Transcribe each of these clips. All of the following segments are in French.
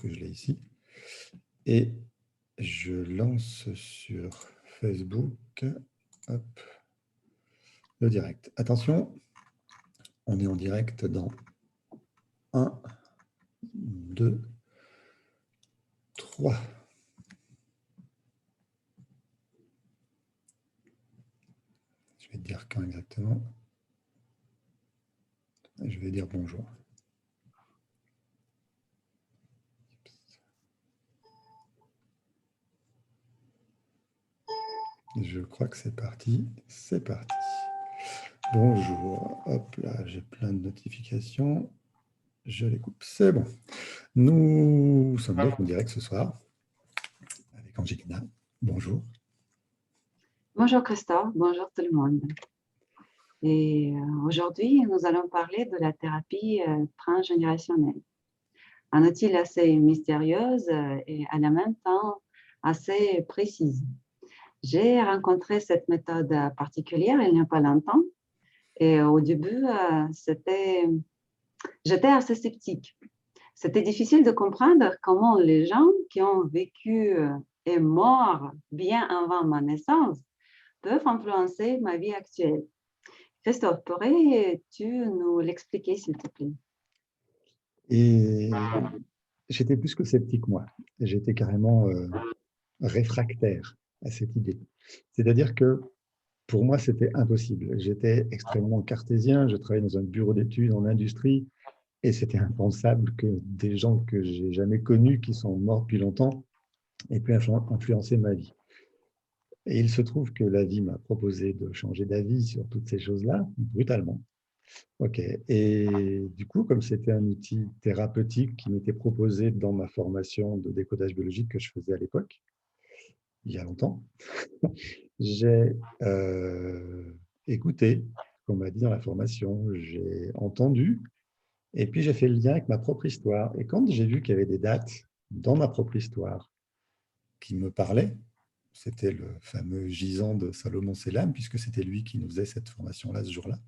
que je l'ai ici. Et je lance sur Facebook hop, le direct. Attention, on est en direct dans 1, 2, 3. Je vais te dire quand exactement. Je vais dire bonjour. Je crois que c'est parti. C'est parti. Bonjour. Hop là, j'ai plein de notifications. Je les coupe. C'est bon. Nous sommes donc en direct ce soir avec Angelina. Bonjour. Bonjour Christophe, bonjour tout le monde. Et aujourd'hui, nous allons parler de la thérapie transgénérationnelle. Un outil assez mystérieux et à la même temps assez précise. J'ai rencontré cette méthode particulière il n'y a pas longtemps et au début, j'étais assez sceptique. C'était difficile de comprendre comment les gens qui ont vécu et morts bien avant ma naissance peuvent influencer ma vie actuelle. Christophe, pourrais-tu nous l'expliquer, s'il te plaît? Et j'étais plus que sceptique, moi. J'étais carrément réfractaire à cette idée. C'est-à-dire que pour moi, c'était impossible. J'étais extrêmement cartésien, je travaillais dans un bureau d'études en industrie, et c'était impensable que des gens que j'ai jamais connus, qui sont morts depuis longtemps, aient pu influencer ma vie. Et il se trouve que la vie m'a proposé de changer d'avis sur toutes ces choses-là, brutalement. Ok. Et du coup, comme c'était un outil thérapeutique qui m'était proposé dans ma formation de décodage biologique que je faisais à l'époque, il y a longtemps, j'ai écouté ce qu'on m'a dit dans la formation, j'ai entendu, et puis j'ai fait le lien avec ma propre histoire. Et quand j'ai vu qu'il y avait des dates dans ma propre histoire qui me parlaient, c'était le fameux gisant de Salomon Selam, puisque c'était lui qui nous faisait cette formation-là ce jour-là,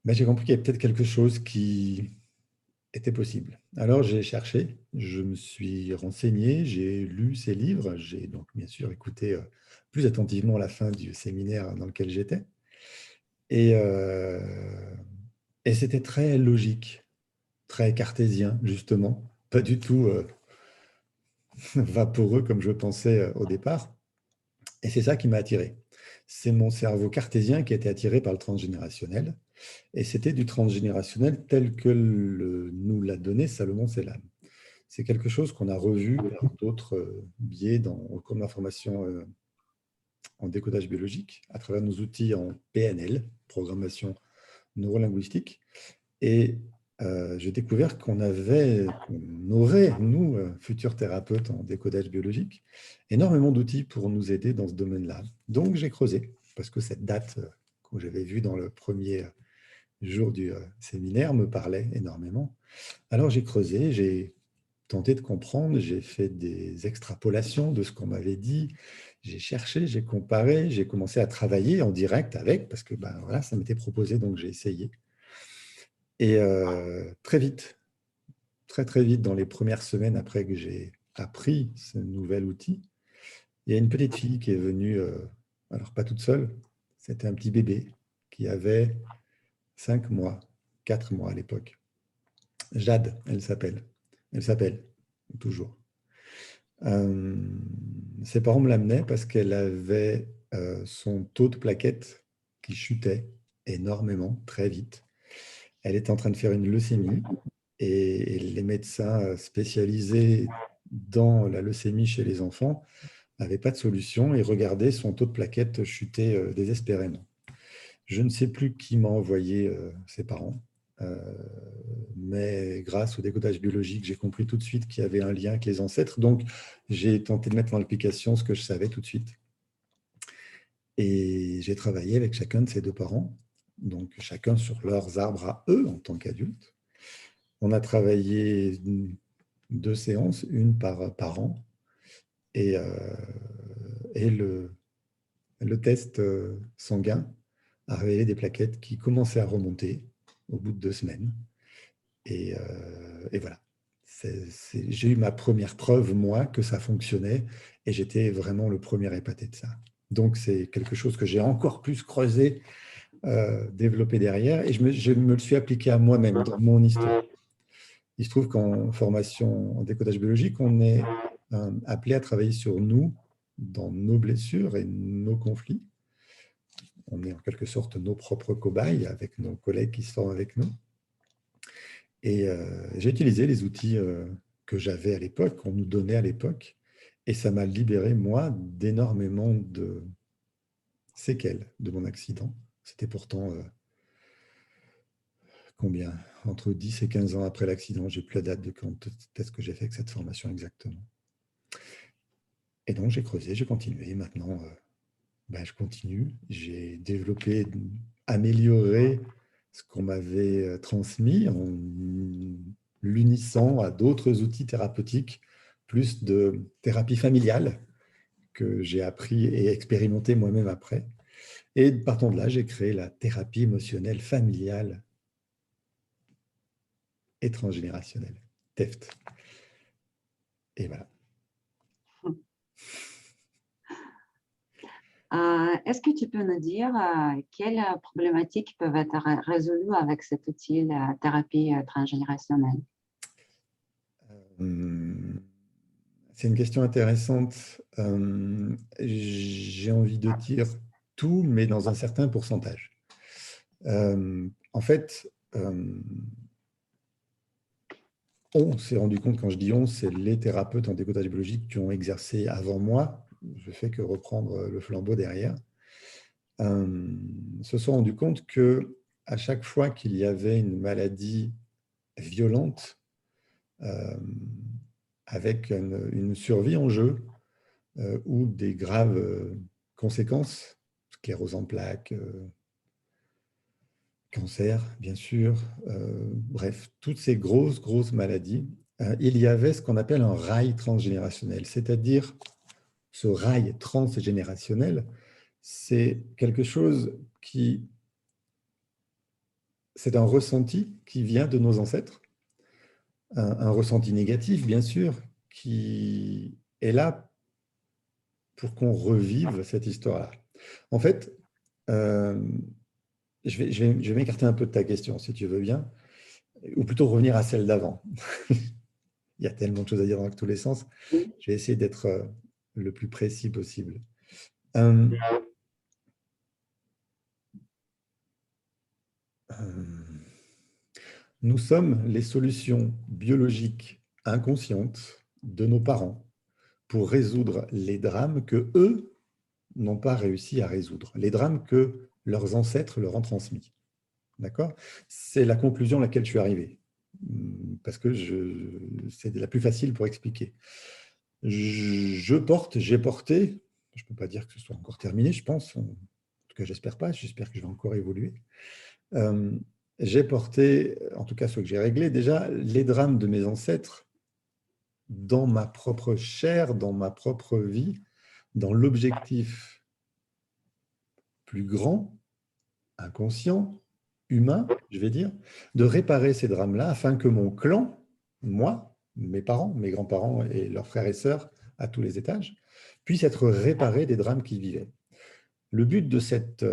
ben, j'ai compris qu'il y avait peut-être quelque chose qui était possible. Alors j'ai cherché, je me suis renseigné, j'ai lu ces livres, j'ai donc bien sûr écouté plus attentivement la fin du séminaire dans lequel j'étais. Et, euh, et c'était très logique, très cartésien, justement, pas du tout vaporeux comme je pensais au départ. Et c'est ça qui m'a attiré. C'est mon cerveau cartésien qui a été attiré par le transgénérationnel. Et c'était du transgénérationnel tel que nous l'a donné Salomon Selam. C'est quelque chose qu'on a revu par d'autres biais au cours de ma formation en décodage biologique, à travers nos outils en PNL, programmation neurolinguistique. Et j'ai découvert qu'on aurait, nous, futurs thérapeutes en décodage biologique, énormément d'outils pour nous aider dans ce domaine-là. Donc, j'ai creusé, parce que cette date que j'avais vue dans le premier jour du séminaire me parlait énormément. Alors, j'ai creusé, j'ai tenté de comprendre, j'ai fait des extrapolations de ce qu'on m'avait dit, j'ai cherché, j'ai comparé, j'ai commencé à travailler en direct avec, parce que ben, voilà, ça m'était proposé, donc j'ai essayé. Et très vite, très vite, dans les premières semaines après que j'ai appris ce nouvel outil, il y a une petite fille qui est venue, alors pas toute seule, c'était un petit bébé qui avait 5 mois, 4 mois à l'époque. Jade, elle s'appelle, toujours. Ses parents me l'amenaient parce qu'elle avait son taux de plaquettes qui chutait énormément, très vite. Elle était en train de faire une leucémie et les médecins spécialisés dans la leucémie chez les enfants n'avaient pas de solution et regardaient son taux de plaquettes chuter désespérément. Je ne sais plus qui m'a envoyé ses parents, mais grâce au décodage biologique, j'ai compris tout de suite qu'il y avait un lien avec les ancêtres. Donc, j'ai tenté de mettre en application ce que je savais tout de suite. Et j'ai travaillé avec chacun de ces deux parents, donc chacun sur leurs arbres à eux en tant qu'adultes. On a travaillé 2 séances, une par an, et le test sanguin a révélé des plaquettes qui commençaient à remonter au bout de 2 semaines. Et voilà, j'ai eu ma première preuve, moi, que ça fonctionnait, et j'étais vraiment le premier épaté de ça. Donc, c'est quelque chose que j'ai encore plus creusé, développé derrière, et je me le suis appliqué à moi-même, dans mon histoire. Il se trouve qu'en formation en décodage biologique, on est appelé à travailler sur nous, dans nos blessures et nos conflits. On est en quelque sorte nos propres cobayes avec nos collègues qui sont avec nous. Et j'ai utilisé les outils que j'avais à l'époque, qu'on nous donnait à l'époque, et ça m'a libéré, moi, d'énormément de séquelles de mon accident. C'était pourtant, combien? Entre 10 et 15 ans après l'accident, j'ai plus la date de quand est-ce que j'ai fait avec cette formation exactement. Et donc, j'ai creusé, j'ai continué. Maintenant, je continue. J'ai développé, amélioré ce qu'on m'avait transmis en l'unissant à d'autres outils thérapeutiques, plus de thérapie familiale que j'ai appris et expérimenté moi-même après. Et partant de là, j'ai créé la thérapie émotionnelle familiale et transgénérationnelle, TEFT. Et voilà. Est-ce que tu peux nous dire quelles problématiques peuvent être résolues avec cet outil, la thérapie transgénérationnelle? C'est une question intéressante. J'ai envie de dire tout, mais dans un certain pourcentage. En fait, on s'est rendu compte, quand je dis on, c'est les thérapeutes en décodage biologique qui ont exercé avant moi, je fais que reprendre le flambeau derrière, se sont rendus compte que à chaque fois qu'il y avait une maladie violente, avec une survie en jeu, ou des graves conséquences, sclérose en plaques, cancer, bien sûr, bref, toutes ces grosses maladies, il y avait ce qu'on appelle un rail transgénérationnel, c'est-à-dire ce rail transgénérationnel, c'est quelque chose qui, c'est un ressenti qui vient de nos ancêtres, un ressenti négatif, bien sûr, qui est là pour qu'on revive cette histoire-là. En fait, je vais m'écarter un peu de ta question, si tu veux bien, ou plutôt revenir à celle d'avant. Il y a tellement de choses à dire dans tous les sens. Je vais essayer d'être le plus précis possible. Nous sommes les solutions biologiques inconscientes de nos parents pour résoudre les drames que eux n'ont pas réussi à résoudre, les drames que leurs ancêtres leur ont transmis. D'accord? C'est la conclusion à laquelle je suis arrivé, parce que c'est la plus facile pour expliquer. J'ai porté, je ne peux pas dire que ce soit encore terminé, je pense, en tout cas j'espère pas, j'espère que je vais encore évoluer. J'ai porté, en tout cas ce que j'ai réglé, déjà les drames de mes ancêtres dans ma propre chair, dans ma propre vie, dans l'objectif plus grand, inconscient, humain, je vais dire, de réparer ces drames-là afin que mon clan, moi, mes parents, mes grands-parents et leurs frères et sœurs à tous les étages, puissent être réparés des drames qu'ils vivaient. Le but de cette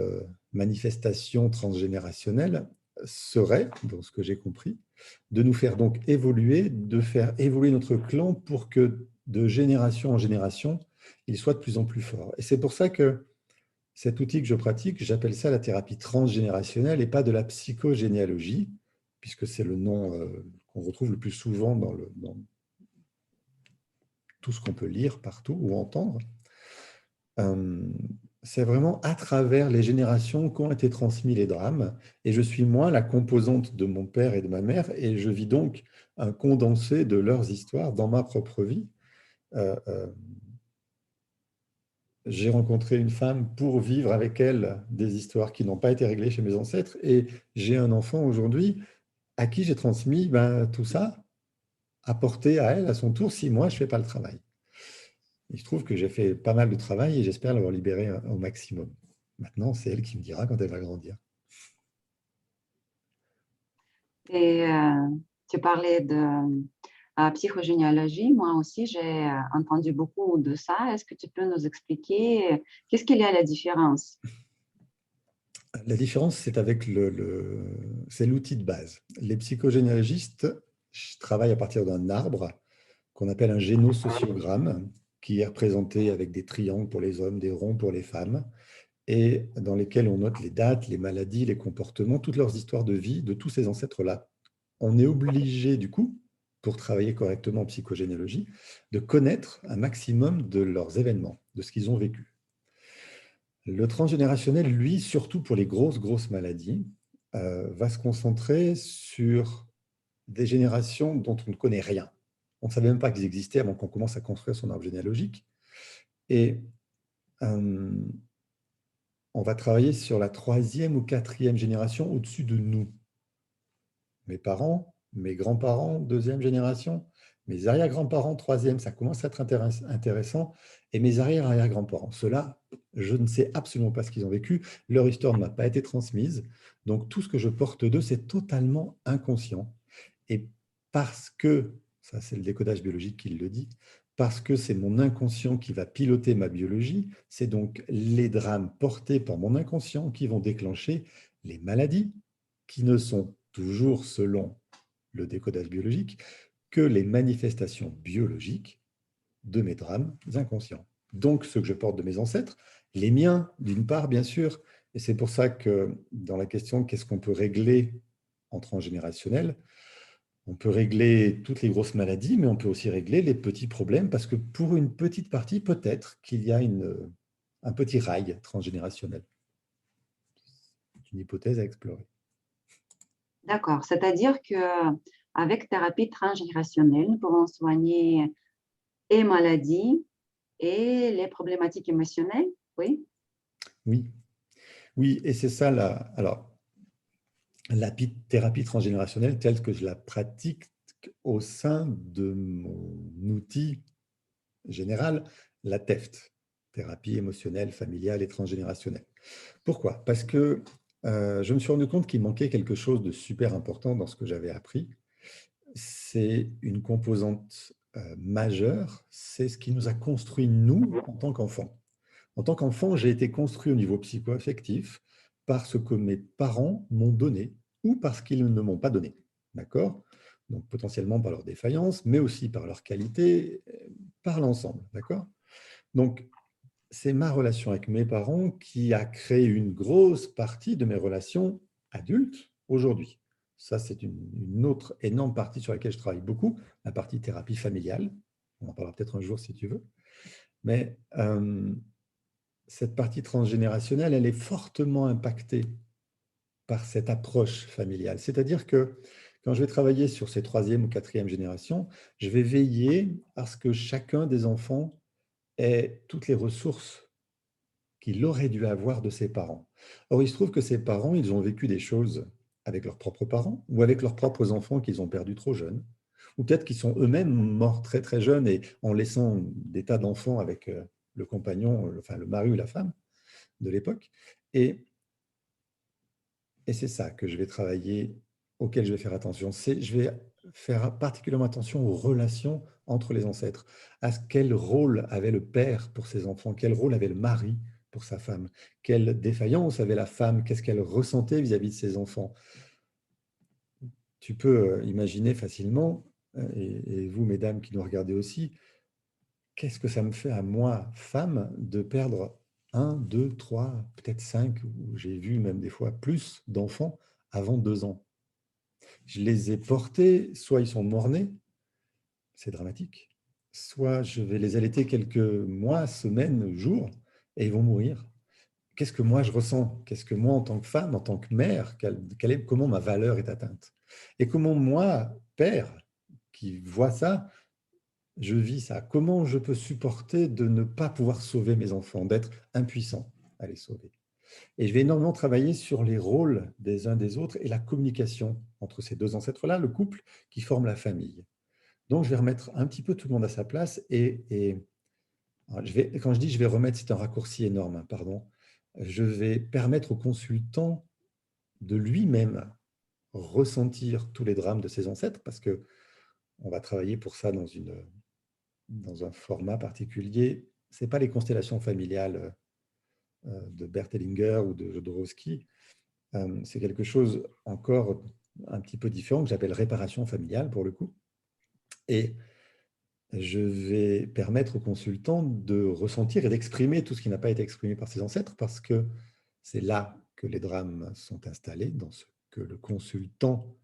manifestation transgénérationnelle serait, dans ce que j'ai compris, de nous faire donc évoluer, de faire évoluer notre clan pour que de génération en génération, il soit de plus en plus fort. Et c'est pour ça que cet outil que je pratique, j'appelle ça la thérapie transgénérationnelle et pas de la psychogénéalogie, puisque c'est le nom qu'on retrouve le plus souvent dans tout ce qu'on peut lire partout ou entendre. C'est vraiment à travers les générations qu'ont été transmis les drames, et je suis moi la composante de mon père et de ma mère, et je vis donc un condensé de leurs histoires dans ma propre vie. J'ai rencontré une femme pour vivre avec elle des histoires qui n'ont pas été réglées chez mes ancêtres, et j'ai un enfant aujourd'hui à qui j'ai transmis tout ça, apporté à elle à son tour si moi je ne fais pas le travail. Il se trouve que j'ai fait pas mal de travail et j'espère l'avoir libéré au maximum. Maintenant, c'est elle qui me dira quand elle va grandir. Et tu parlais de psychogénéalogie, moi aussi, j'ai entendu beaucoup de ça. Est-ce que tu peux nous expliquer qu'est-ce qu'il y a la différence? La différence, c'est avec c'est l'outil de base. Les psychogénéalogistes travaillent à partir d'un arbre qu'on appelle un génosociogramme, qui est représenté avec des triangles pour les hommes, des ronds pour les femmes, et dans lesquels on note les dates, les maladies, les comportements, toutes leurs histoires de vie de tous ces ancêtres-là. On est obligé, du coup, pour travailler correctement en psychogénéalogie, de connaître un maximum de leurs événements, de ce qu'ils ont vécu. Le transgénérationnel, lui, surtout pour les grosses maladies, va se concentrer sur des générations dont on ne connaît rien. On ne savait même pas qu'ils existaient avant qu'on commence à construire son arbre généalogique. Et on va travailler sur la 3e ou 4e génération au-dessus de nous. Mes parents, mes grands-parents, 2e génération, mes arrière-grands-parents, 3e, ça commence à être intéressant, et mes arrière-arrière-grands-parents. Ceux-là, je ne sais absolument pas ce qu'ils ont vécu, leur histoire ne m'a pas été transmise, donc tout ce que je porte d'eux, c'est totalement inconscient. Et parce que, ça c'est le décodage biologique qui le dit, parce que c'est mon inconscient qui va piloter ma biologie, c'est donc les drames portés par mon inconscient qui vont déclencher les maladies, qui ne sont toujours, selon le décodage biologique, que les manifestations biologiques de mes drames inconscients. Donc, ce que je porte de mes ancêtres, les miens, d'une part, bien sûr, et c'est pour ça que dans la question « qu'est-ce qu'on peut régler en transgénérationnel ?» on peut régler toutes les grosses maladies, mais on peut aussi régler les petits problèmes, parce que pour une petite partie, peut-être qu'il y a un petit rail transgénérationnel. C'est une hypothèse à explorer. D'accord, c'est-à-dire qu'avec thérapie transgénérationnelle, nous pouvons soigner et maladies et les problématiques émotionnelles, oui? Oui, oui, et c'est ça alors, la thérapie transgénérationnelle telle que je la pratique au sein de mon outil général, la TEFT, thérapie émotionnelle, familiale et transgénérationnelle. Pourquoi? Parce que je me suis rendu compte qu'il manquait quelque chose de super important dans ce que j'avais appris. C'est une composante majeure, c'est ce qui nous a construit, nous, en tant qu'enfants. En tant qu'enfant, j'ai été construit au niveau psycho-affectif par ce que mes parents m'ont donné ou parce qu'ils ne m'ont pas donné. D'accord? Donc potentiellement par leur défaillance, mais aussi par leur qualité, par l'ensemble. D'accord? Donc, c'est ma relation avec mes parents qui a créé une grosse partie de mes relations adultes aujourd'hui. Ça, c'est une autre énorme partie sur laquelle je travaille beaucoup, la partie thérapie familiale. On en parlera peut-être un jour si tu veux. Mais cette partie transgénérationnelle, elle est fortement impactée par cette approche familiale. C'est-à-dire que quand je vais travailler sur ces 3e ou 4e générations, je vais veiller à ce que chacun des enfants ait toutes les ressources qu'il aurait dû avoir de ses parents. Or, il se trouve que ses parents, ils ont vécu des choses avec leurs propres parents ou avec leurs propres enfants qu'ils ont perdus trop jeunes, ou peut-être qu'ils sont eux-mêmes morts très très jeunes et en laissant des tas d'enfants avec le compagnon, enfin le mari ou la femme de l'époque. Et c'est ça que je vais travailler, auquel je vais faire attention. Je vais faire particulièrement attention aux relations entre les ancêtres, à quel rôle avait le père pour ses enfants, quel rôle avait le mari pour sa femme, quelle défaillance avait la femme, qu'est-ce qu'elle ressentait vis-à-vis de ses enfants. Tu peux imaginer facilement, et vous, mesdames qui nous regardez aussi, qu'est-ce que ça me fait à moi, femme, de perdre un, deux, trois, peut-être cinq, ou j'ai vu même des fois plus d'enfants avant 2 ans. Je les ai portés, soit ils sont morts-nés, c'est dramatique, soit je vais les allaiter quelques mois, semaines, jours, et ils vont mourir. Qu'est-ce que moi je ressens? Qu'est-ce que moi, en tant que femme, en tant que mère, comment ma valeur est atteinte? Et comment moi, père, qui vois ça, je vis ça. Comment je peux supporter de ne pas pouvoir sauver mes enfants, d'être impuissant à les sauver? Et je vais énormément travailler sur les rôles des uns des autres et la communication entre ces deux ancêtres-là, le couple qui forme la famille. Donc, je vais remettre un petit peu tout le monde à sa place quand je dis je vais remettre, c'est un raccourci énorme, hein, pardon. Je vais permettre au consultant de lui-même ressentir tous les drames de ses ancêtres parce que on va travailler pour ça dans un format particulier. Ce n'est pas les constellations familiales de Bert Hellinger ou de Jodorowsky. C'est quelque chose encore un petit peu différent que j'appelle réparation familiale pour le coup. Et je vais permettre aux consultants de ressentir et d'exprimer tout ce qui n'a pas été exprimé par ses ancêtres, parce que c'est là que les drames sont installés, dans ce que le consultant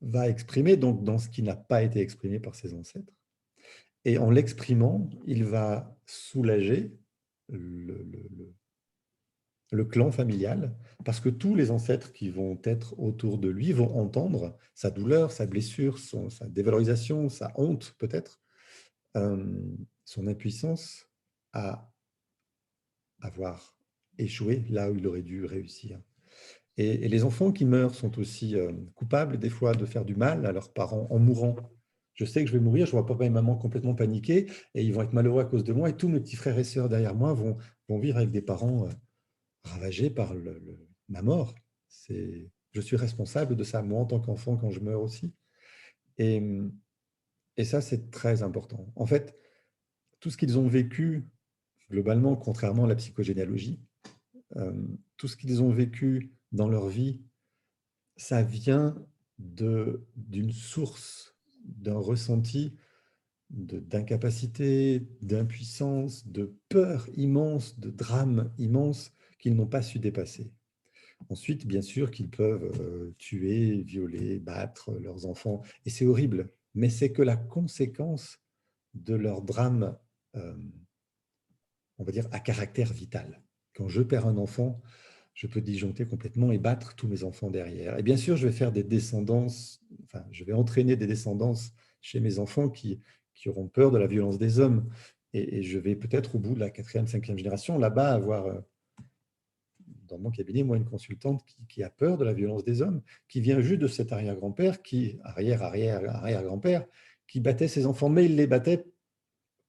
va exprimer, donc dans ce qui n'a pas été exprimé par ses ancêtres. Et en l'exprimant, il va soulager le clan familial, parce que tous les ancêtres qui vont être autour de lui vont entendre sa douleur, sa blessure, sa dévalorisation, sa honte peut-être, son impuissance à avoir échoué là où il aurait dû réussir. Et les enfants qui meurent sont aussi coupables des fois de faire du mal à leurs parents en mourant. Je sais que je vais mourir, je vois papa et maman complètement paniqués et ils vont être malheureux à cause de moi et tous mes petits frères et sœurs derrière moi vont vivre avec des parents ravagés par ma mort. Je suis responsable de ça, moi en tant qu'enfant, quand je meurs aussi. Et, et ça, c'est très important. En fait, tout ce qu'ils ont vécu, globalement, contrairement à la psychogénéalogie, tout ce qu'ils ont vécu dans leur vie, ça vient d'une source, d'un ressenti d'incapacité, d'impuissance, de peur immense, de drame immense qu'ils n'ont pas su dépasser. Ensuite, bien sûr qu'ils peuvent tuer, violer, battre leurs enfants, et c'est horrible, mais c'est que la conséquence de leur drame, on va dire, à caractère vital. Quand je perds un enfant, je peux disjoncter complètement et battre tous mes enfants derrière. Et bien sûr, je vais faire des descendances, enfin, je vais entraîner des descendances chez mes enfants qui auront peur de la violence des hommes. Et je vais peut-être, au bout de la 4e, 5e génération, là-bas, avoir, dans mon cabinet, moi, une consultante qui a peur de la violence des hommes, qui vient juste de cet arrière-grand-père, arrière-grand-père, qui battait ses enfants, mais il les battait.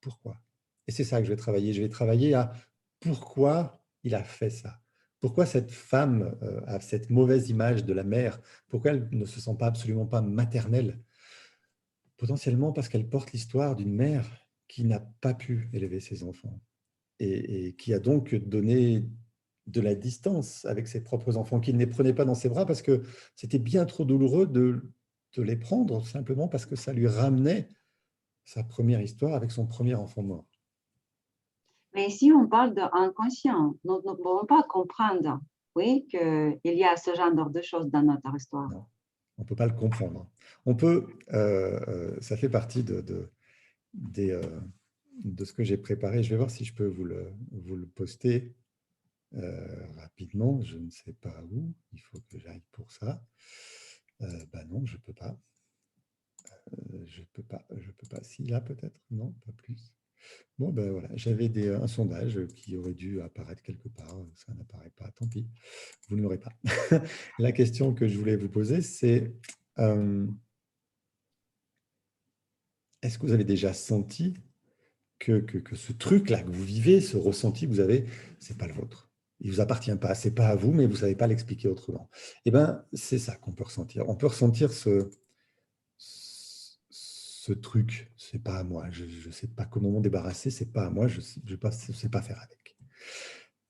Pourquoi? Et c'est ça que je vais travailler. Je vais travailler à pourquoi il a fait ça. Pourquoi cette femme a cette mauvaise image de la mère? Pourquoi elle ne se sent pas absolument pas maternelle? Potentiellement parce qu'elle porte l'histoire d'une mère qui n'a pas pu élever ses enfants et qui a donc donné de la distance avec ses propres enfants, qui ne les prenait pas dans ses bras parce que c'était bien trop douloureux de les prendre, simplement parce que ça lui ramenait sa première histoire avec son premier enfant mort. Mais ici, on parle d'inconscient. Nous ne pouvons pas comprendre, oui, qu'il y a ce genre de choses dans notre histoire. Non, on ne peut pas le comprendre. On peut, ça fait partie de ce que j'ai préparé. Je vais voir si je peux vous le poster rapidement. Je ne sais pas où. Il faut que j'aille pour ça. Non, je ne peux pas. Je peux pas. Je peux pas. Si, là, peut-être. Non, pas plus. Bon, ben voilà. J'avais un sondage qui aurait dû apparaître quelque part. Ça n'apparaît pas. Tant pis. Vous ne l'aurez pas. La question que je voulais vous poser, c'est est-ce que vous avez déjà senti que ce truc-là que vous vivez, ce ressenti que vous avez, ce n'est pas le vôtre? Il ne vous appartient pas, ce n'est pas à vous, mais vous ne savez pas l'expliquer autrement. Eh bien, c'est ça qu'on peut ressentir. On peut ressentir ce truc, ce n'est pas à moi, je ne sais pas comment m'en débarrasser, ce n'est pas à moi, je ne sais pas faire avec.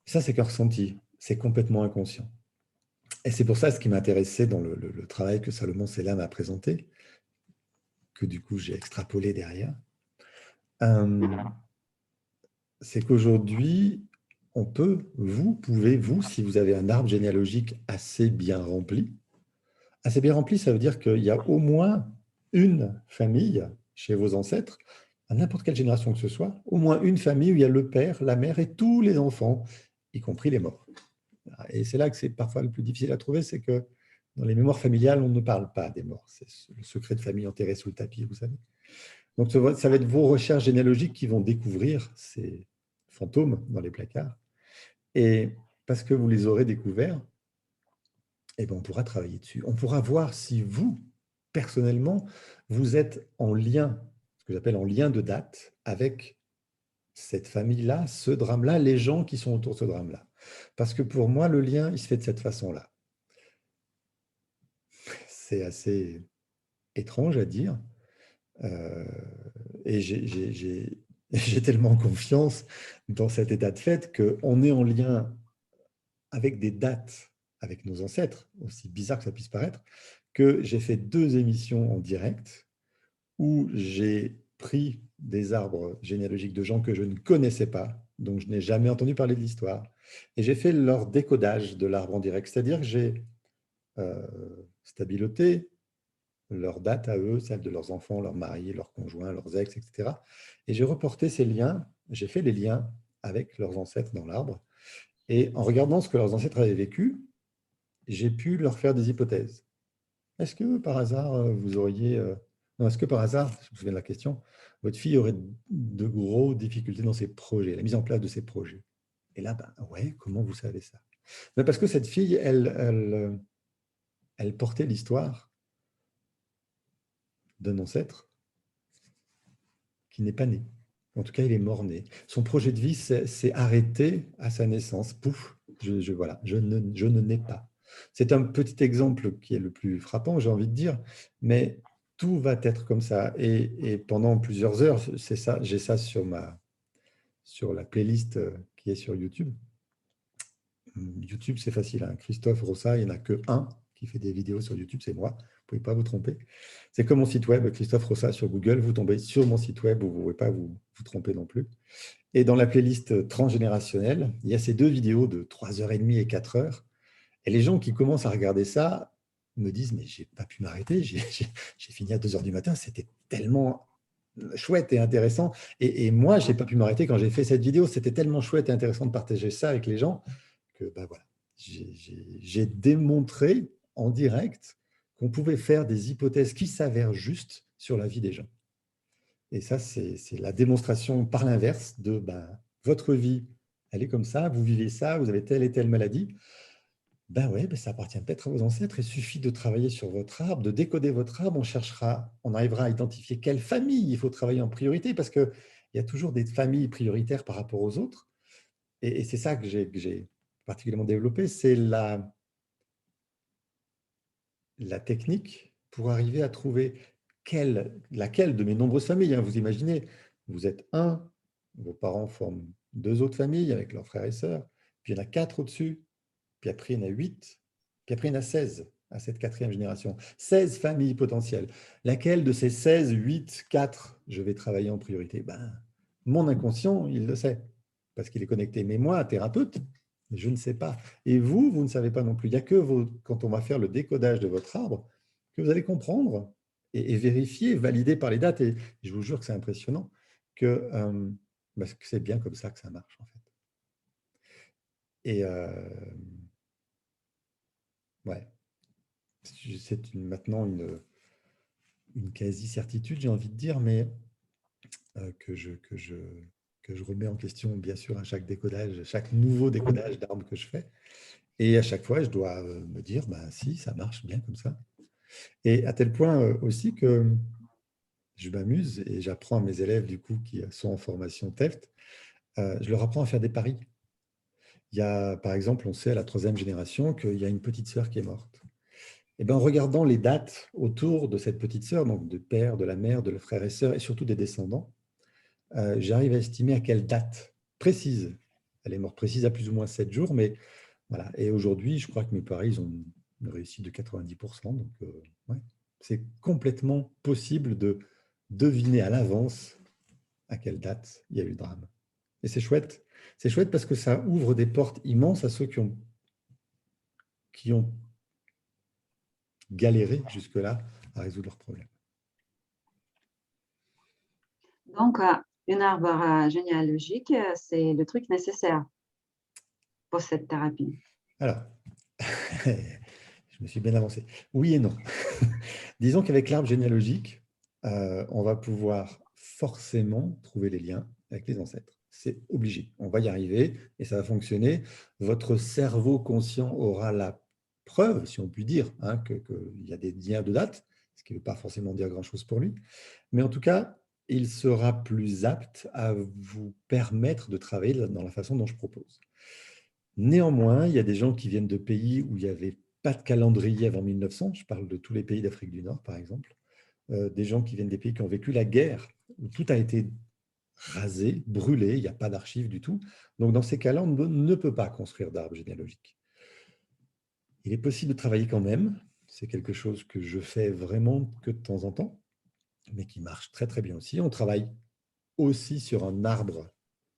Ça, c'est qu'un ressenti, c'est complètement inconscient. Et c'est pour ça, ce qui m'intéressait dans le travail que Salomon Selam a présenté, que du coup j'ai extrapolé derrière, c'est qu'aujourd'hui, vous pouvez, si vous avez un arbre généalogique assez bien rempli, ça veut dire qu'il y a au moins une famille chez vos ancêtres, à n'importe quelle génération que ce soit, au moins une famille où il y a le père, la mère et tous les enfants, y compris les morts. Et c'est là que c'est parfois le plus difficile à trouver, c'est que dans les mémoires familiales, on ne parle pas des morts. C'est le secret de famille enterré sous le tapis, vous savez. Donc, ça va être vos recherches généalogiques qui vont découvrir ces fantômes dans les placards. Et parce que vous les aurez découverts, eh ben, on pourra travailler dessus. On pourra voir si vous, personnellement, vous êtes en lien, ce que j'appelle en lien de date, avec cette famille-là, ce drame-là, les gens qui sont autour de ce drame-là. Parce que pour moi, le lien, il se fait de cette façon-là. C'est assez étrange à dire, Euh, et j'ai tellement confiance dans cet état de fait qu'on est en lien avec des dates avec nos ancêtres, aussi bizarre que ça puisse paraître, que j'ai fait 2 émissions en direct où j'ai pris des arbres généalogiques de gens que je ne connaissais pas, dont je n'ai jamais entendu parler de l'histoire, et j'ai fait leur décodage de l'arbre en direct, c'est-à-dire que j'ai stabiloté leurs dates à eux, celles de leurs enfants, leurs maris, leurs conjoints, leurs ex, etc. Et j'ai reporté ces liens, j'ai fait les liens avec leurs ancêtres dans l'arbre, et en regardant ce que leurs ancêtres avaient vécu, j'ai pu leur faire des hypothèses. Est-ce que par hasard, vous auriez... non, est-ce que par hasard, je me souviens de la question, votre fille aurait de grosses difficultés dans ses projets, la mise en place de ses projets? Et là, ben, ouais, comment vous savez ça? Ben, parce que cette fille, elle portait l'histoire d'un ancêtre qui n'est pas né. En tout cas, il est mort-né. Son projet de vie s'est arrêté à sa naissance. Pouf, voilà, je ne nais pas. C'est un petit exemple qui est le plus frappant, j'ai envie de dire, mais tout va être comme ça. Et pendant plusieurs heures, c'est ça, j'ai ça sur la playlist qui est sur YouTube. YouTube, c'est facile, hein. Christophe Rossa, il n'y en a que un qui fait des vidéos sur YouTube, c'est moi. Vous ne pouvez pas vous tromper. C'est comme mon site web, Christophe Rossa sur Google. Vous tombez sur mon site web où vous ne pouvez pas vous tromper non plus. Et dans la playlist transgénérationnelle, il y a ces 2 vidéos de 3h30 et 4h. Et les gens qui commencent à regarder ça me disent, mais je n'ai pas pu m'arrêter, j'ai fini à 2h du matin, c'était tellement chouette et intéressant. Et moi, je n'ai pas pu m'arrêter quand j'ai fait cette vidéo, c'était tellement chouette et intéressant de partager ça avec les gens que ben voilà, j'ai démontré en direct qu'on pouvait faire des hypothèses qui s'avèrent justes sur la vie des gens. Et ça, c'est la démonstration par l'inverse de ben, votre vie, elle est comme ça, vous vivez ça, vous avez telle et telle maladie. Ben ouais, ben ça appartient peut-être à vos ancêtres. Il suffit de travailler sur votre arbre, de décoder votre arbre. On arrivera à identifier quelle famille il faut travailler en priorité parce qu'il y a toujours des familles prioritaires par rapport aux autres. Et c'est ça que j'ai particulièrement développé, c'est la technique pour arriver à trouver laquelle de mes nombreuses familles. Hein, vous imaginez, vous êtes un, vos parents forment 2 autres familles avec leurs frères et sœurs, puis il y en a 4 au-dessus, puis après il y en a 8, puis après il y en a 16 à cette 4e génération. 16 familles potentielles. Laquelle de ces 16, 8, 4, je vais travailler en priorité? Ben, mon inconscient, il le sait, parce qu'il est connecté. Mais moi, thérapeute, je ne sais pas. Et vous ne savez pas non plus. Il n'y a que quand on va faire le décodage de votre arbre que vous allez comprendre et vérifier, valider par les dates. Et je vous jure que c'est impressionnant parce que c'est bien comme ça que ça marche, en fait. Et ouais, c'est maintenant une quasi-certitude, j'ai envie de dire, mais que je remets en question, bien sûr, à chaque décodage, chaque nouveau décodage d'arbre que je fais. Et à chaque fois, je dois me dire, bah, si, ça marche bien comme ça. Et à tel point aussi que je m'amuse et j'apprends à mes élèves, du coup, qui sont en formation TEFT, je leur apprends à faire des paris. Il y a, par exemple, on sait à la 3e génération qu'il y a une petite sœur qui est morte. Et bien, en regardant les dates autour de cette petite sœur, donc de père, de la mère, de le frère et sœur, et surtout des descendants, j'arrive à estimer à quelle date précise. Elle est morte précise à plus ou moins 7 jours, mais voilà. Et aujourd'hui, je crois que mes paris, ils ont une réussite de 90%. Donc, ouais, c'est complètement possible de deviner à l'avance à quelle date il y a eu le drame. Et c'est chouette. C'est chouette parce que ça ouvre des portes immenses à ceux qui ont galéré jusque-là à résoudre leurs problèmes. Donc, une arbre généalogique, c'est le truc nécessaire pour cette thérapie. Alors, je me suis bien avancé. Oui et non. Disons qu'avec l'arbre généalogique, on va pouvoir forcément trouver les liens avec les ancêtres. C'est obligé. On va y arriver et ça va fonctionner. Votre cerveau conscient aura la preuve, si on peut dire, hein, qu'il y a des liens de date, ce qui ne veut pas forcément dire grand-chose pour lui. Mais en tout cas, il sera plus apte à vous permettre de travailler dans la façon dont je propose. Néanmoins, il y a des gens qui viennent de pays où il n'y avait pas de calendrier avant 1900. Je parle de tous les pays d'Afrique du Nord, par exemple, des gens qui viennent des pays qui ont vécu la guerre, où tout a été rasé, brûlé, il n'y a pas d'archives du tout. Donc, dans ces cas-là, on ne peut pas construire d'arbre généalogique. Il est possible de travailler quand même. C'est quelque chose que je fais vraiment que de temps en temps, mais qui marche très, très bien aussi. On travaille aussi sur un arbre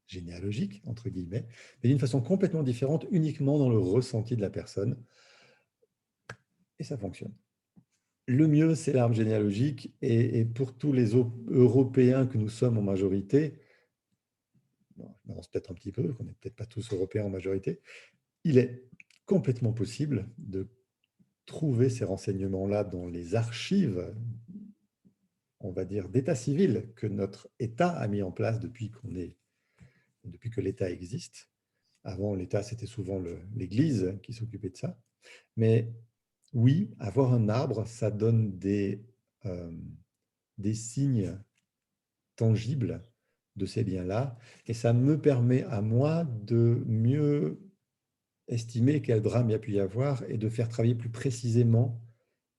généalogique, entre guillemets, mais d'une façon complètement différente, uniquement dans le ressenti de la personne. Et ça fonctionne. Le mieux, c'est l'arbre généalogique. Et pour tous les Européens que nous sommes en majorité, bon, je m'avance peut-être un petit peu, qu'on n'est peut-être pas tous Européens en majorité, il est complètement possible de trouver ces renseignements-là dans les archives, on va dire, d'état civil que notre État a mis en place depuis que l'État existe. Avant, l'État, c'était souvent l'Église qui s'occupait de ça. Mais oui, avoir un arbre, ça donne des signes tangibles de ces biens-là, et ça me permet à moi de mieux estimer quel drame il y a pu y avoir et de faire travailler plus précisément,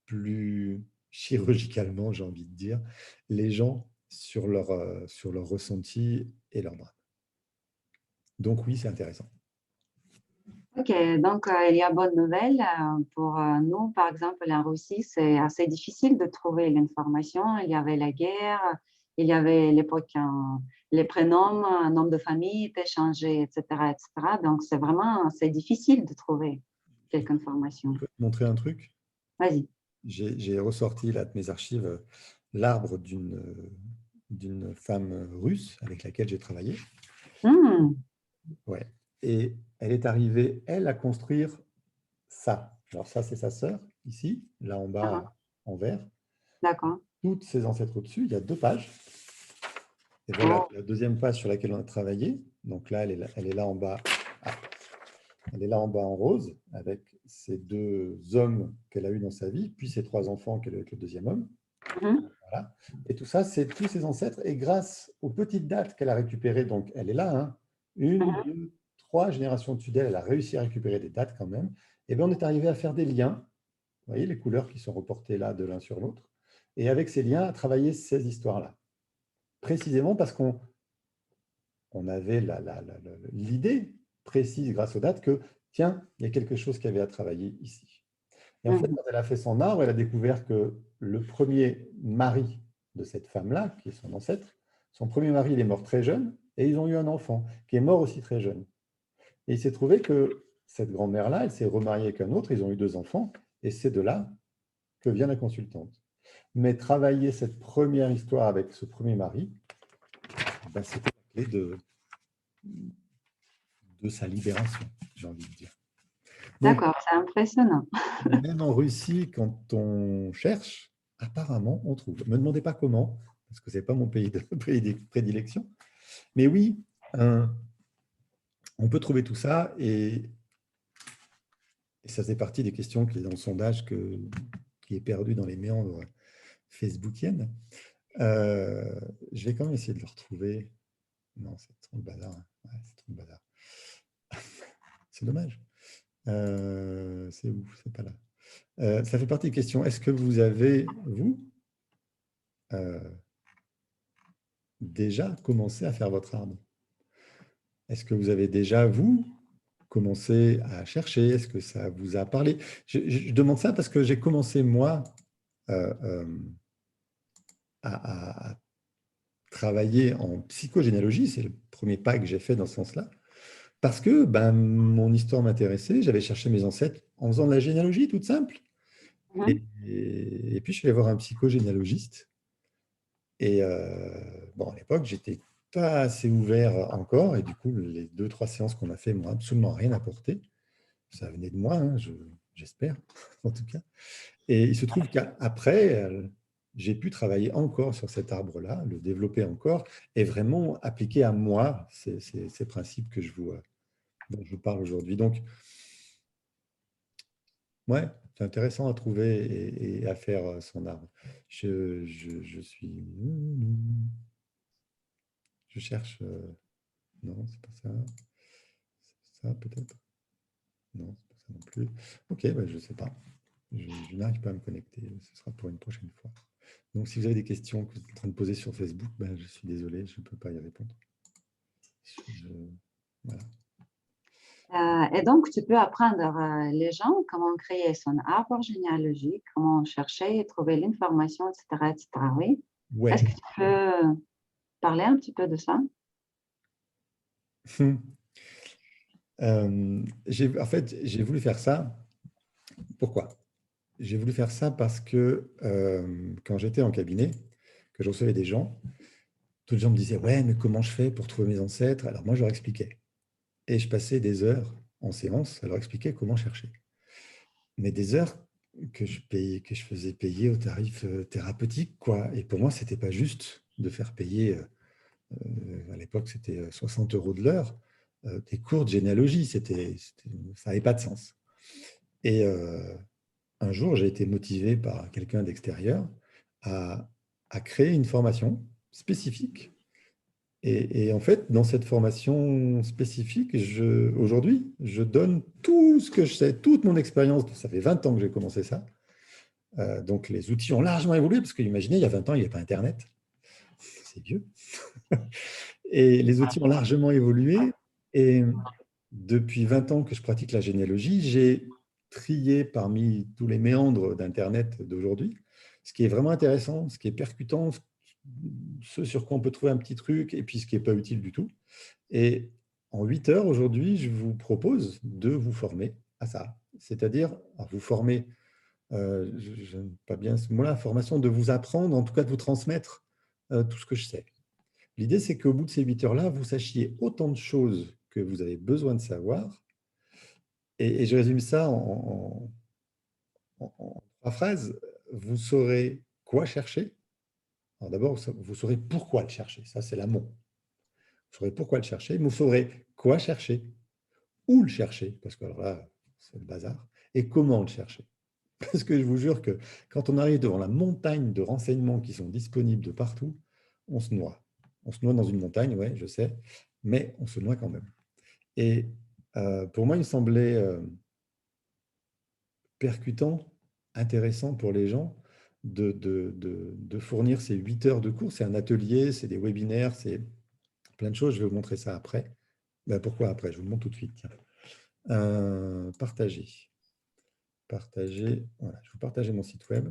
plus chirurgicalement, j'ai envie de dire, les gens sur leur ressenti et leur drame. Donc oui, c'est intéressant. Ok, donc il y a bonne nouvelle pour nous, par exemple, en Russie, c'est assez difficile de trouver l'information. Il y avait la guerre, il y avait l'époque, les prénoms, un nom de famille était changé, etc., etc. Donc c'est difficile de trouver quelque information. Je peux te montrer un truc. Vas-y. J'ai ressorti là, de mes archives l'arbre d'une femme russe avec laquelle j'ai travaillé. Hmm, Ouais. Et elle est arrivée, elle, à construire ça. Alors ça, c'est sa sœur, ici, là en ah, bas, en vert. d'accord. Toutes ses ancêtres au-dessus, il y a 2 pages. Et voilà Oh, la deuxième page sur laquelle on a travaillé. Donc là, elle est là en bas. Ah, elle est là en bas en rose, avec ces 2 hommes qu'elle a eus dans sa vie, puis ses 3 enfants qu'elle a eu avec le deuxième homme. mhm, Voilà. Et tout ça, c'est tous ses ancêtres. Et grâce aux petites dates qu'elle a récupérées, donc elle est là, hein, 1, mhm, 2, 3 générations dessus d'elle, elle a réussi à récupérer des dates quand même. Et bien, on est arrivé à faire des liens. Vous voyez les couleurs qui sont reportées là de l'un sur l'autre. Et avec ces liens, à travailler ces histoires-là. Précisément parce qu'on avait l'idée précise grâce aux dates que, tiens, il y a quelque chose qui avait à travailler ici. Et en fait, mhm, quand elle a fait son arbre, elle a découvert que le premier mari de cette femme-là, qui est son ancêtre, son premier mari, il est mort très jeune, et ils ont eu un enfant qui est mort aussi très jeune. Et il s'est trouvé que cette grand-mère-là, elle s'est remariée avec un autre, ils ont eu 2 enfants, et c'est de là que vient la consultante. Mais travailler cette première histoire avec ce premier mari, ben, c'était la clé de sa libération, j'ai envie de dire. Donc, d'accord, c'est impressionnant. même en Russie, quand on cherche, apparemment, on trouve. Ne me demandez pas comment, parce que ce n'est pas mon pays de prédilection. Mais oui, on peut trouver tout ça, et ça fait partie des questions qui est dans le sondage qui est perdu dans les méandres facebookiennes. Je vais quand même essayer de le retrouver. Non, c'est trop le bazar. Ouais, c'est trop le bazar. C'est dommage. C'est où? C'est pas là. Ça fait partie des questions. Est-ce que vous avez, vous, euh, déjà commencé à faire votre arbre? Est-ce que vous avez déjà, vous, commencé à chercher? Est-ce que ça vous a parlé? Je demande ça parce que j'ai commencé, moi, euh, euh, à travailler en psychogénéalogie. C'est le premier pas que j'ai fait dans ce sens-là. Parce que ben, mon histoire m'intéressait. J'avais cherché mes ancêtres en faisant de la généalogie toute simple. Mhm, Et puis, je suis allé voir un psychogénéalogiste. Et bon, à l'époque, j'étais pas assez ouvert encore. Et du coup, les 2, 3 séances qu'on a fait m'ont absolument rien apporté. Ça venait de moi, hein, j'espère, en tout cas. Et il se trouve qu'après, j'ai pu travailler encore sur cet arbre-là, le développer encore, et vraiment appliquer à moi ces principes dont je vous parle aujourd'hui. Donc, ouais, c'est intéressant à trouver et à faire son arbre. Je suis... Je cherche... non, c'est pas ça. C'est ça, peut-être. Non, c'est pas ça non plus. Ok, bah, je ne sais pas. Je n'arrive pas à me connecter. Ce sera pour une prochaine fois. Donc, si vous avez des questions que vous êtes en train de poser sur Facebook, ben, je suis désolé, je ne peux pas y répondre. Voilà. Et donc, tu peux apprendre les gens comment créer son arbre généalogique, comment chercher et trouver l'information, etc., etc. Oui. Est-ce Ouais. que tu peux parler un petit peu de ça? En fait, j'ai voulu faire ça. Pourquoi? J'ai voulu faire ça parce que quand j'étais en cabinet, que je recevais des gens, tous les gens me disaient, ouais, mais comment je fais pour trouver mes ancêtres? Alors moi, je leur expliquais. Et je passais des heures en séance à leur expliquer comment chercher. Mais des heures que je faisais payer au tarif thérapeutique, quoi. Et pour moi, c'était pas juste de faire payer, à l'époque, c'était 60 € de l'heure, des cours de généalogie. Ça n'avait pas de sens. Et un jour, j'ai été motivé par quelqu'un d'extérieur à, à créer une formation spécifique. Et en fait, dans cette formation spécifique, aujourd'hui, je donne tout ce que je sais, toute mon expérience. Ça fait 20 ans que j'ai commencé ça. Donc, les outils ont largement évolué, parce que imaginez, il y a 20 ans, il n'y avait pas Internet. C'est vieux. Et les outils ont largement évolué. Et depuis 20 ans que je pratique la généalogie, j'ai trié parmi tous les méandres d'Internet d'aujourd'hui ce qui est vraiment intéressant, ce qui est percutant, ce sur quoi on peut trouver un petit truc, et puis ce qui n'est pas utile du tout. Et en 8 heures, aujourd'hui, je vous propose de vous former à ça. C'est-à-dire, vous former, je n'aime pas bien ce mot-là, formation, de vous apprendre, en tout cas de vous transmettre tout ce que je sais. L'idée, c'est qu'au bout de ces 8 heures-là, vous sachiez autant de choses que vous avez besoin de savoir. Et je résume ça en 3 phrases. Vous saurez quoi chercher. Alors d'abord, vous saurez pourquoi le chercher. Ça, c'est l'amont. Vous saurez pourquoi le chercher, mais vous saurez quoi chercher, où le chercher, parce que alors là, c'est le bazar, et comment le chercher. Parce que je vous jure que quand on arrive devant la montagne de renseignements qui sont disponibles de partout, on se noie. On se noie dans une montagne, ouais, je sais, mais on se noie quand même. Et pour moi, il me semblait percutant, intéressant pour les gens de fournir ces 8 heures de cours. C'est un atelier, c'est des webinaires, c'est plein de choses. Je vais vous montrer ça après. Ben, pourquoi après? Je vous le montre tout de suite. Tiens. Partager. Partager. Voilà, je vais vous partager mon site web.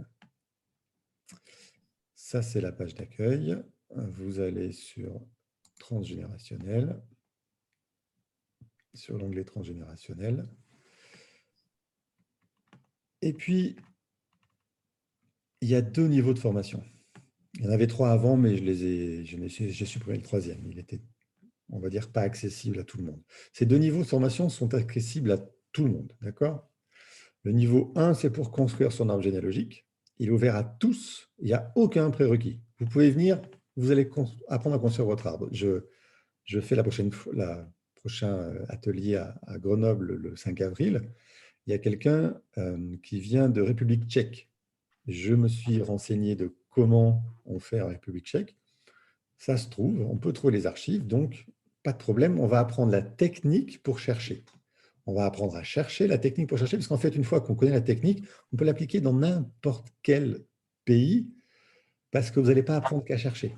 Ça, c'est la page d'accueil. Vous allez sur transgénérationnel, sur l'onglet transgénérationnel. Et puis, il y a 2 niveaux de formation. Il y en avait 3 avant, mais j'ai supprimé le 3e. Il était, on va dire, pas accessible à tout le monde. Ces 2 niveaux de formation sont accessibles à tout le monde, d'accord? Le niveau 1, c'est pour construire son arbre généalogique. Il est ouvert à tous, il n'y a aucun prérequis. Vous pouvez venir, vous allez apprendre à construire votre arbre. Je fais la prochain atelier à Grenoble le 5 avril. Il y a quelqu'un qui vient de République tchèque. Je me suis renseigné de comment on fait en République tchèque. Ça se trouve, on peut trouver les archives, donc pas de problème. On va apprendre la technique pour chercher. On va apprendre à chercher la technique pour chercher, parce qu'en fait, une fois qu'on connaît la technique, on peut l'appliquer dans n'importe quel pays, parce que vous n'allez pas apprendre qu'à chercher.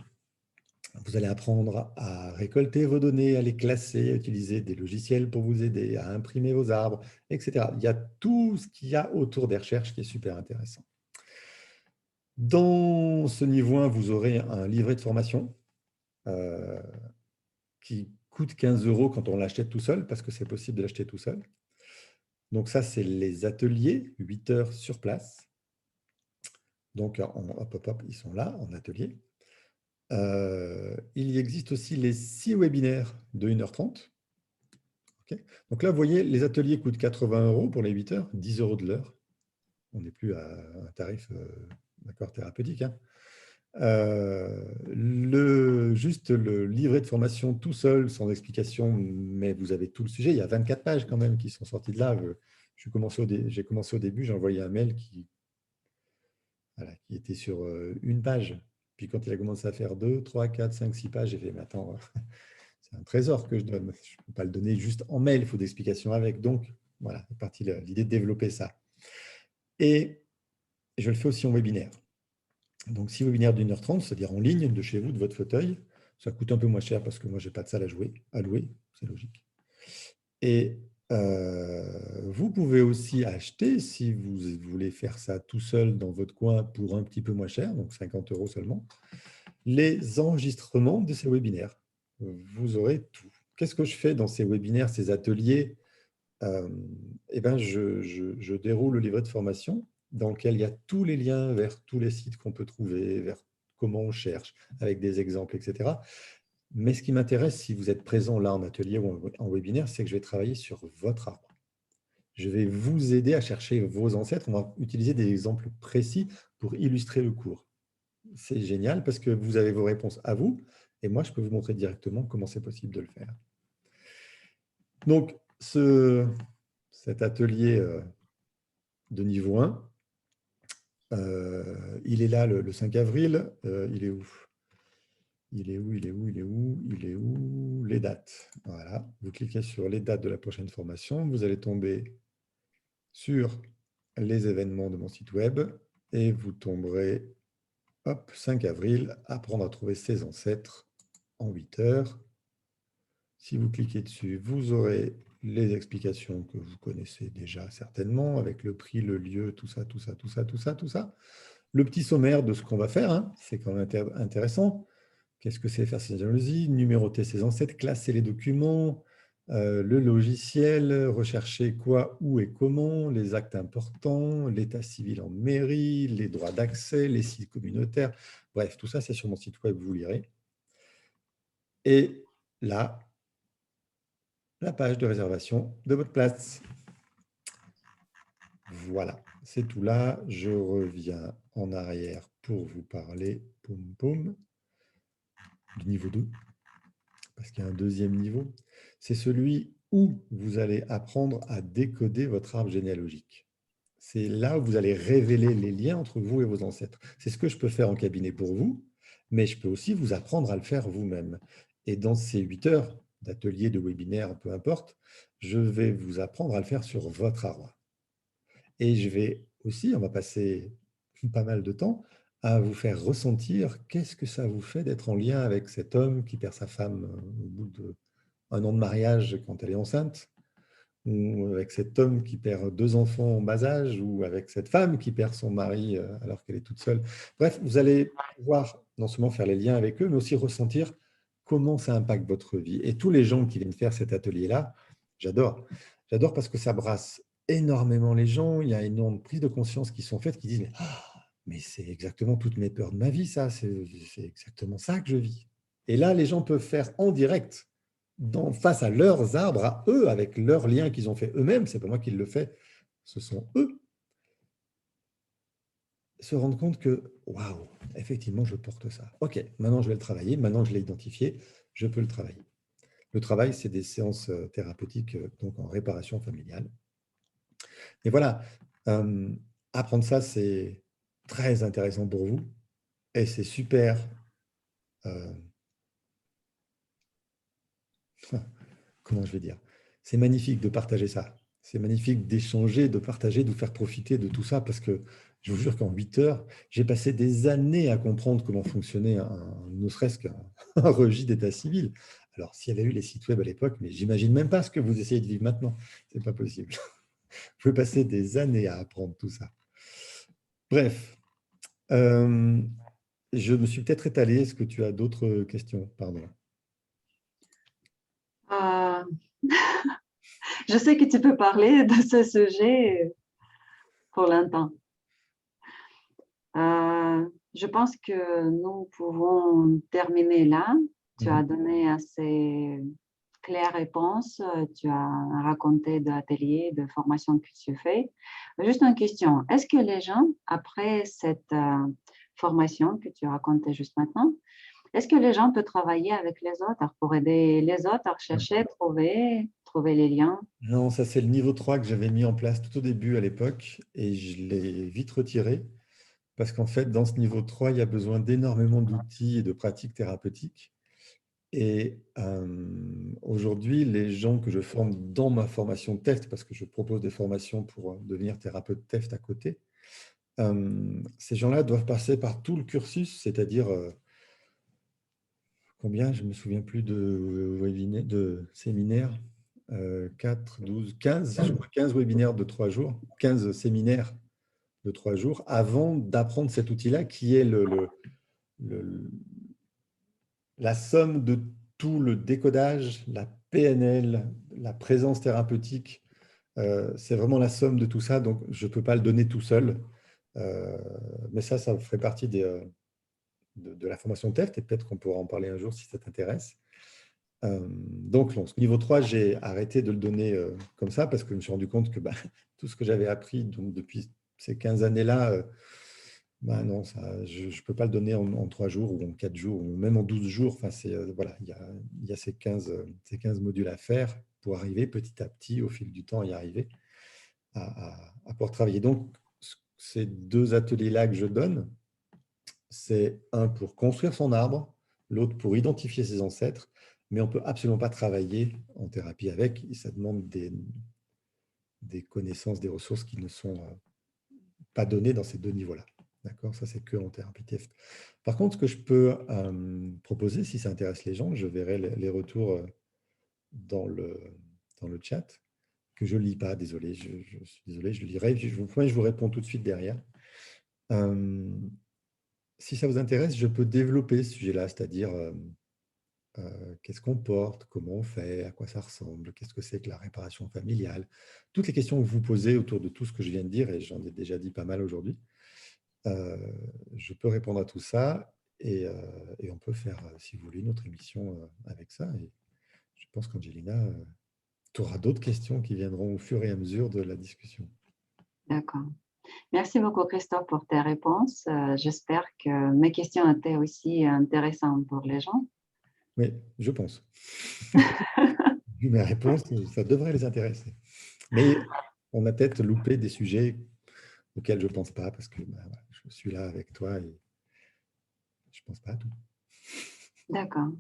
Vous allez apprendre à récolter vos données, à les classer, à utiliser des logiciels pour vous aider, à imprimer vos arbres, etc. Il y a tout ce qu'il y a autour des recherches qui est super intéressant. Dans ce niveau 1, vous aurez un livret de formation qui coûte 15 € quand on l'achète tout seul, parce que c'est possible de l'acheter tout seul. Donc ça, c'est les ateliers, 8 heures sur place. Donc, hop, ils sont là, en atelier. Il existe aussi les 6 webinaires de 1h30. Okay. Donc là, vous voyez, les ateliers coûtent 80 € pour les 8 heures, 10 € de l'heure. On n'est plus à un tarif thérapeutique. Hein. Juste le livret de formation tout seul, sans explication, mais vous avez tout le sujet. Il y a 24 pages quand même qui sont sorties de là. J'ai commencé au début, j'ai envoyé un mail qui était sur une page. Puis quand il a commencé à faire 2, 3, 4, 5, 6 pages, j'ai fait, mais attends, c'est un trésor que je donne. Je ne peux pas le donner juste en mail, il faut des explications avec. Donc, voilà, c'est parti l'idée de développer ça. Et je le fais aussi en webinaire. Donc, 6 webinaires d'1h30, c'est-à-dire en ligne, de chez vous, de votre fauteuil. Ça coûte un peu moins cher parce que moi, je n'ai pas de salle à louer, c'est logique. Et vous pouvez aussi acheter, si vous voulez faire ça tout seul dans votre coin pour un petit peu moins cher, donc 50 € seulement, les enregistrements de ces webinaires. Vous aurez tout. Qu'est-ce que je fais dans ces webinaires, ces ateliers? Eh ben, je déroule le livret de formation dans lequel il y a tous les liens vers tous les sites qu'on peut trouver, vers comment on cherche, avec des exemples, etc. Mais ce qui m'intéresse, si vous êtes présent là en atelier ou en webinaire, c'est que je vais travailler sur votre arbre. Je vais vous aider à chercher vos ancêtres. On va utiliser des exemples précis pour illustrer le cours. C'est génial parce que vous avez vos réponses à vous et moi, je peux vous montrer directement comment c'est possible de le faire. Donc, cet atelier de niveau 1, il est là le 5 avril. Il est où? Il est où? Il est où? Il est où? Il est où? Les dates. Voilà. Vous cliquez sur les dates de la prochaine formation. Vous allez tomber sur les événements de mon site web et vous tomberez, hop, 5 avril, apprendre à trouver ses ancêtres en 8 heures. Si vous cliquez dessus, vous aurez les explications que vous connaissez déjà certainement, avec le prix, le lieu, tout ça, tout ça, tout ça, tout ça, tout ça. Le petit sommaire de ce qu'on va faire, hein, c'est quand même intéressant. Qu'est-ce que c'est faire ces généalogies? Numéroter ses ancêtres, classer les documents, le logiciel, rechercher quoi, où et comment, les actes importants, l'état civil en mairie, les droits d'accès, les sites communautaires. Bref, tout ça, c'est sur mon site web, vous lirez. Et là, la page de réservation de votre place. Voilà, c'est tout là. Je reviens en arrière pour vous parler, poum poum, du niveau 2, parce qu'il y a un deuxième niveau. C'est celui où vous allez apprendre à décoder votre arbre généalogique. C'est là où vous allez révéler les liens entre vous et vos ancêtres. C'est ce que je peux faire en cabinet pour vous, mais je peux aussi vous apprendre à le faire vous-même. Et dans ces 8 heures d'atelier, de webinaire, peu importe, je vais vous apprendre à le faire sur votre arbre. Et je vais aussi, on va passer pas mal de temps, à vous faire ressentir qu'est-ce que ça vous fait d'être en lien avec cet homme qui perd sa femme au bout d'un an de mariage quand elle est enceinte, ou avec cet homme qui perd 2 enfants en bas âge, ou avec cette femme qui perd son mari alors qu'elle est toute seule. Bref, vous allez pouvoir non seulement faire les liens avec eux, mais aussi ressentir comment ça impacte votre vie. Et tous les gens qui viennent faire cet atelier-là, j'adore. J'adore parce que ça brasse énormément les gens. Il y a énormément de prises de conscience qui sont faites, qui disent mais c'est exactement toutes mes peurs de ma vie, ça. C'est exactement ça que je vis. Et là, les gens peuvent faire en direct face à leurs arbres, à eux, avec leurs liens qu'ils ont fait eux-mêmes, c'est pas moi qui le fais, ce sont eux, se rendre compte que, waouh, effectivement, je porte ça. Ok, maintenant je vais le travailler, maintenant je l'ai identifié, je peux le travailler. Le travail, c'est des séances thérapeutiques, donc en réparation familiale. Et voilà, apprendre ça, c'est très intéressant pour vous et c'est super. Comment je vais dire? C'est magnifique de partager ça. C'est magnifique d'échanger, de partager, de vous faire profiter de tout ça parce que je vous jure qu'en 8 heures, j'ai passé des années à comprendre comment fonctionnait ne serait-ce qu'un un registre d'état civil. Alors, s'il y avait eu les sites web à l'époque, mais j'imagine même pas ce que vous essayez de vivre maintenant. C'est pas possible. Vous pouvez passer des années à apprendre tout ça. Bref, je me suis peut-être étalé. Est-ce que tu as d'autres questions? Pardon. Euh, je sais que tu peux parler de ce sujet pour longtemps. Je pense que nous pouvons terminer là. Tu as donné assez claires réponses. Tu as raconté de l'atelier, de formation que tu fais. Juste une question. Est-ce que les gens, après cette formation que tu as racontée juste maintenant, est-ce que les gens peuvent travailler avec les autres pour aider les autres à chercher, trouver les liens? Non, ça c'est le niveau 3 que j'avais mis en place tout au début à l'époque et je l'ai vite retiré parce qu'en fait, dans ce niveau 3, il y a besoin d'énormément d'outils et de pratiques thérapeutiques. Et aujourd'hui, les gens que je forme dans ma formation TEFT, parce que je propose des formations pour devenir thérapeute TEFT à côté, Ces gens-là doivent passer par tout le cursus, c'est-à-dire combien, je ne me souviens plus de séminaires, 4, 12, 15, je crois 15 webinaires de 3 jours, 15 séminaires de 3 jours, avant d'apprendre cet outil-là qui est le- la somme de tout le décodage, la PNL, la présence thérapeutique. C'est vraiment la somme de tout ça, donc je ne peux pas le donner tout seul. Mais ça ferait partie de la formation TEFT, et peut-être qu'on pourra en parler un jour si ça t'intéresse. Donc, ce niveau 3, j'ai arrêté de le donner comme ça parce que je me suis rendu compte que tout ce que j'avais appris donc, depuis ces 15 années-là, non, ça, je ne peux pas le donner en 3 jours ou en 4 jours ou même en 12 jours. Enfin, voilà, il y a ces 15 modules à faire pour arriver petit à petit, au fil du temps, y arriver à pouvoir travailler. Donc, ces 2 ateliers-là que je donne, c'est un pour construire son arbre, l'autre pour identifier ses ancêtres, mais on ne peut absolument pas travailler en thérapie avec. Ça demande des connaissances, des ressources qui ne sont pas données dans ces 2 niveaux-là. D'accord? Ça, c'est que en thérapie TEFT. Par contre, ce que je peux proposer, si ça intéresse les gens, je verrai les retours dans le chat, que je ne lis pas, désolé, je suis désolé, je le lirai. Je vous réponds tout de suite derrière. Si ça vous intéresse, je peux développer ce sujet-là, c'est-à-dire qu'est-ce qu'on porte, comment on fait, à quoi ça ressemble, qu'est-ce que c'est que la réparation familiale. Toutes les questions que vous posez autour de tout ce que je viens de dire, et j'en ai déjà dit pas mal aujourd'hui, je peux répondre à tout ça et on peut faire, si vous voulez, une autre émission avec ça. Et je pense qu'Angelina, tu auras d'autres questions qui viendront au fur et à mesure de la discussion. D'accord. Merci beaucoup, Christophe, pour tes réponses. J'espère que mes questions étaient aussi intéressantes pour les gens. Oui, je pense. Vu mes réponses, ça devrait les intéresser. Mais on a peut-être loupé des sujets auxquels je ne pense pas parce que voilà, je suis là avec toi et je ne pense pas à tout. D'accord.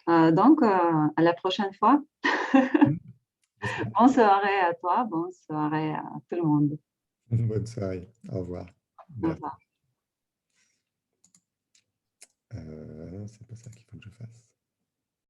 Donc, à la prochaine fois. J'espère. Bonne soirée à toi, bonne soirée à tout le monde. Bonne soirée. Au revoir. Au Merci. revoir. C'est pas ça qu'il faut que je fasse.